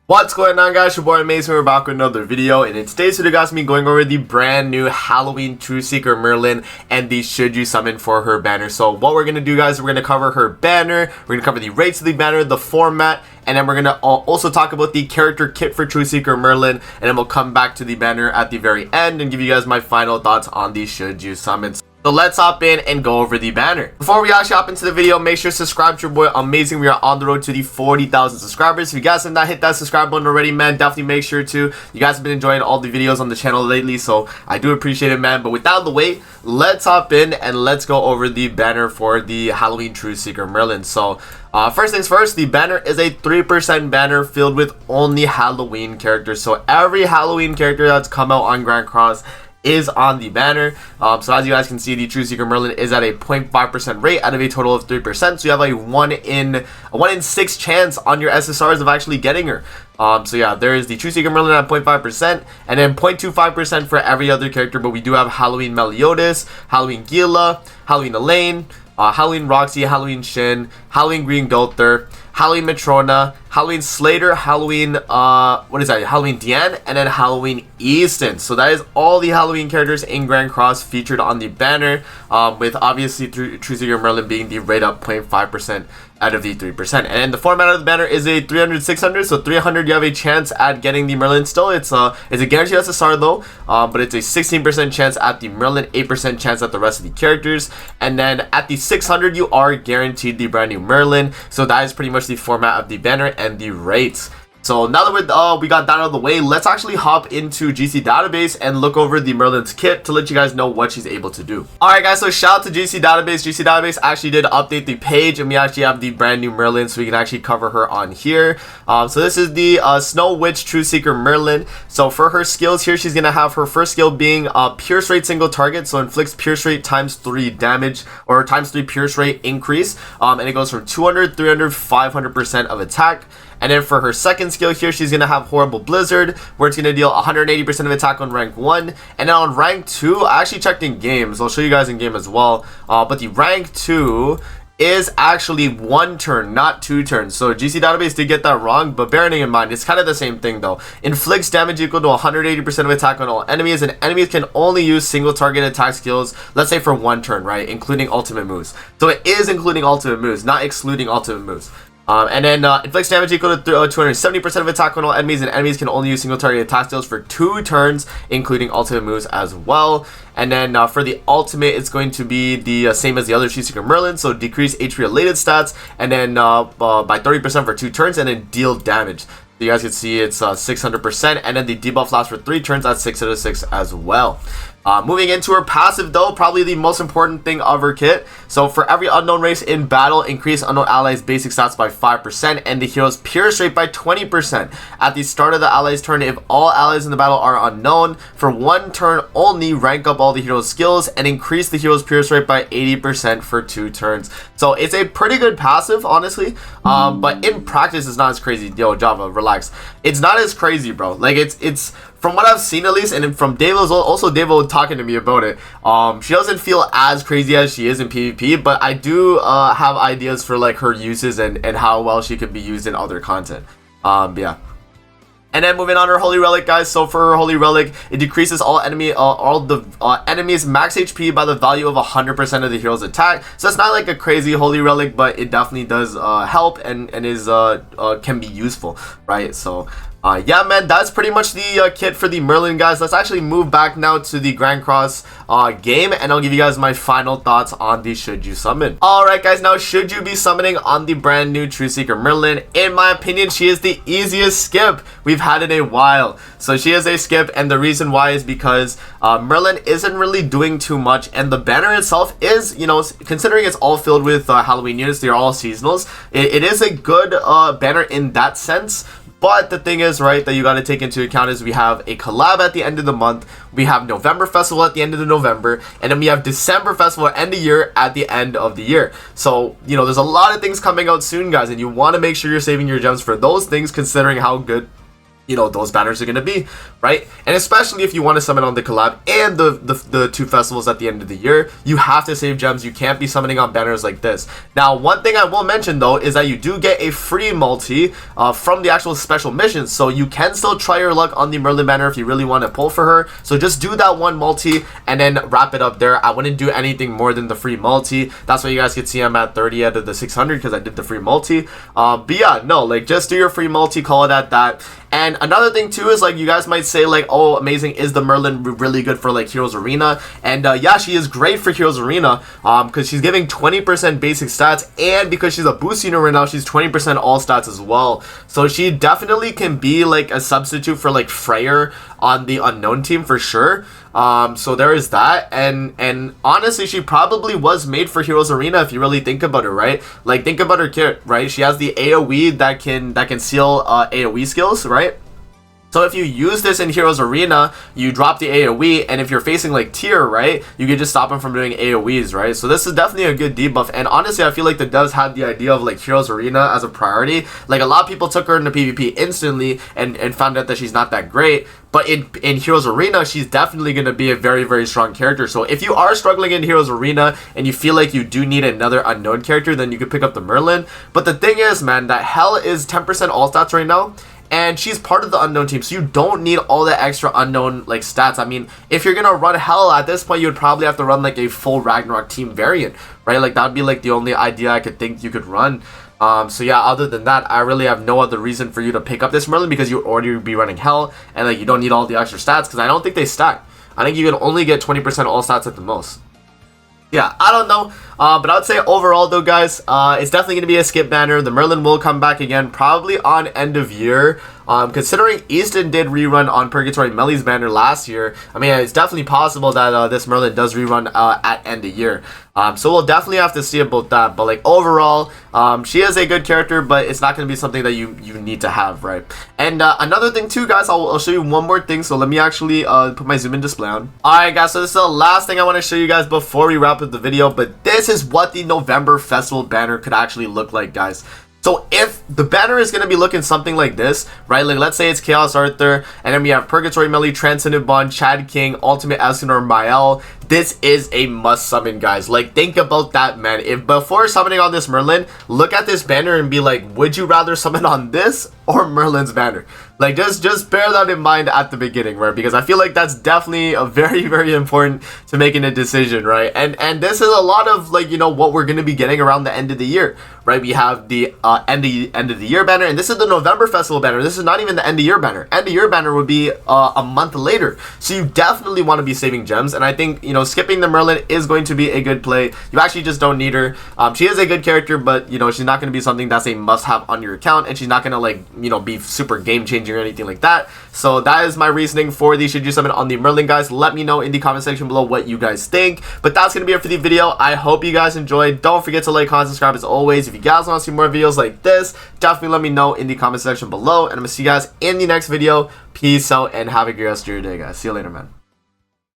What's going on, guys? Your boy Mason. We're back with another video, and in today's video, guys, me going over the brand new Halloween True Seeker Merlin and the should you summon for her banner. So what we're gonna do, guys, we're gonna cover her banner, we're gonna cover the rates of the banner, the format, and then we're gonna also talk about the character kit for True Seeker Merlin, and then we'll come back to the banner at the very end and give you guys my final thoughts on the should you summons. So let's hop in and go over the banner. Before we actually hop into the video, make sure to subscribe to your boy Amazing. We are on the road to the 40,000 subscribers. If you guys have not hit that subscribe button already, man, definitely make sure to. You guys have been enjoying all the videos on the channel lately, so I do appreciate it, man. But without the wait, let's hop in and let's go over the banner for the Halloween True Seeker Merlin. So first things first, the banner is a 3% banner filled with only Halloween characters. So every Halloween character that's come out on Grand Cross is on the banner. So as you guys can see, the True Seeker Merlin is at a 0.5% rate out of a total of 3%. So you have a 1 in 6 chance on your SSRs of actually getting her. So yeah, there is the True Seeker Merlin at 0.5%, and then 0.25% for every other character. But we do have Halloween Meliodas, Halloween Gila, Halloween Elaine, Halloween Roxy, Halloween Shin, Halloween Green Gother, Halloween Matrona, Halloween Slater, Halloween Halloween Deanne, and then Halloween Easton. So that is all the Halloween characters in Grand Cross featured on the banner, with obviously True Seeker Merlin being the rate up 0.5% out of the 3%. And the format of the banner is a 300-600, so 300 you have a chance at getting the Merlin. Still, it's a guaranteed SSR though, but it's a 16% chance at the Merlin, 8% chance at the rest of the characters, and then at the 600 you are guaranteed the brand new Merlin. So that is pretty much the format of the banner and the rates. So now that we got that out of the way, let's actually hop into GC Database and look over the Merlin's kit to let you guys know what she's able to do. Alright guys, so shout out to GC Database. GC Database actually did update the page, and we actually have the brand new Merlin, so we can actually cover her on here. So this is the Snow Witch True Seeker Merlin. So for her skills here, she's going to have her first skill being Pierce Rate Single Target, so inflicts Pierce Rate times 3 damage, or times 3 Pierce Rate increase, and it goes from 200, 300, 500% of attack. And then for her second skill here, she's going to have Horrible Blizzard, where it's going to deal 180% of attack on rank 1. And then on rank 2, I actually checked in games. I'll show you guys in game as well. But the rank 2 is actually 1 turn, not 2 turns. So GC Database did get that wrong, but bearing in mind, it's kind of the same thing though. Inflicts damage equal to 180% of attack on all enemies, and enemies can only use single target attack skills, let's say for 1 turn, right? Including ultimate moves. So it is including ultimate moves, not excluding ultimate moves. And then inflicts damage equal to 270% of attack on all enemies, and enemies can only use single target attack skills for 2 turns, including ultimate moves as well. And then for the ultimate, it's going to be the same as the other True Seeker Merlin, so decrease HP related stats, and then by 30% for 2 turns, and then deal damage. So you guys can see it's 600%, and then the debuff lasts for 3 turns at 6 out of 6 as well. Moving into her passive though, probably the most important thing of her kit. So for every unknown race in battle, increase unknown allies basic stats by 5% and the hero's pierce rate by 20%. At the start of the allies turn, if all allies in the battle are unknown, for 1 turn only, rank up all the hero's skills and increase the hero's pierce rate by 80% for 2 turns. So it's a pretty good passive, honestly, but in practice it's not as crazy. Yo, Java, relax. It's not as crazy, bro. Like it's from what I've seen at least, and from Davo talking to me about it, she doesn't feel as crazy as she is in PvP, but I do have ideas for like her uses and how well she could be used in other content. Yeah. And then moving on, her Holy Relic, guys. So for her Holy Relic, it decreases all the enemies max HP by the value of 100% of the hero's attack. So it's not like a crazy Holy Relic, but it definitely does help and is can be useful, right? So yeah, man, that's pretty much the kit for the Merlin, guys. Let's actually move back now to the Grand Cross game, and I'll give you guys my final thoughts on the should you summon. Alright guys, now should you be summoning on the brand new True Seeker Merlin? In my opinion, she is the easiest skip we've had in a while. So she is a skip, and the reason why is because Merlin isn't really doing too much, and the banner itself is, you know, considering it's all filled with Halloween units, they're all seasonals, it is a good banner in that sense. But the thing is, right, that you got to take into account is we have a collab at the end of the month, we have November Festival at the end of the November, and then we have December Festival end of year at the end of the year. So, you know, there's a lot of things coming out soon, guys, and you want to make sure you're saving your gems for those things, considering how good you know, those banners are going to be, right? And especially if you want to summon on the collab and the 2 festivals at the end of the year, you have to save gems. You can't be summoning on banners like this. Now, one thing I will mention though is that you do get a free multi from the actual special missions, so you can still try your luck on the Merlin banner if you really want to pull for her. So just do that one multi and then wrap it up there. I wouldn't do anything more than the free multi. That's why you guys can see I'm at 30 out of the 600 because I did the free multi. But yeah, no, like just do your free multi, call it at that. And another thing too is like you guys might say like, oh, amazing, is the Merlin really good for like Heroes Arena? And yeah, she is great for Heroes Arena because she's giving 20% basic stats, and because she's a boost unit right now, she's 20% all stats as well. So she definitely can be like a substitute for like Freyr on the unknown team for sure. So there is that, and honestly, she probably was made for Heroes Arena if you really think about it, right? Like think about her kit, right? She has the AoE that can seal AoE skills, right? So if you use this in Heroes Arena, you drop the AoE, and if you're facing like tier, right, you can just stop him from doing AoEs, right? So this is definitely a good debuff, and honestly, I feel like the devs had the idea of like Heroes Arena as a priority. Like a lot of people took her into PvP instantly and found out that she's not that great, but in Heroes Arena, she's definitely going to be a very, very strong character. So if you are struggling in Heroes Arena and you feel like you do need another unknown character, then you could pick up the Merlin. But the thing is, man, that Hell is 10% all stats right now, and she's part of the unknown team, so you don't need all the extra unknown like stats. I mean, if you're gonna run Hell at this point, you would probably have to run like a full Ragnarok team variant, right? Like that would be like the only idea I could think you could run. So yeah, other than that, I really have no other reason for you to pick up this Merlin, because you already be running Hell, and like you don't need all the extra stats, because I don't think they stack. I think you can only get 20% all stats at the most. Yeah, I don't know, but I would say overall though, guys, it's definitely going to be a skip banner. The Merlin will come back again, probably on end of year. Considering Easton did rerun on Purgatory Melly's banner last year, I mean, it's definitely possible that this Merlin does rerun at end of year. So we'll definitely have to see about that. But like overall, she is a good character, but it's not going to be something that you need to have, right? And another thing too, guys, I'll show you one more thing. So let me actually put my zoom in display on. Alright guys, so this is the last thing I want to show you guys before we wrap up the video. But this is what the November Festival banner could actually look like, guys. So if the banner is going to be looking something like this, right? Like let's say it's Chaos Arthur, and then we have Purgatory Melly, Transcendent Bond, Chad King, Ultimate Escanor, Mael. This is a must summon, guys. Like think about that, man. If before summoning on this Merlin, look at this banner and be like, would you rather summon on this or Merlin's banner? Like just bear that in mind at the beginning, right? Because I feel like that's definitely a very, very important to making a decision, right? And this is a lot of like, you know, what we're going to be getting around the end of the year, right? We have the end of the year banner, and this is the November Festival banner. This is not even the end of year banner. End of year banner would be a month later. So you definitely want to be saving gems, and I think, you know, skipping the Merlin is going to be a good play. You actually just don't need her. She is a good character, but you know, she's not going to be something that's a must-have on your account, and she's not going to like, you know, be super game-changing or anything like that. So that is my reasoning for the should you summon on the Merlin, guys. Let me know in the comment section below what you guys think. But that's going to be it for the video. I hope you guys enjoyed. Don't forget to like, comment, subscribe as always. If you guys want to see more videos like this, definitely let me know in the comment section below. And I'm going to see you guys in the next video. Peace out and have a great rest of your day, guys. See you later, man.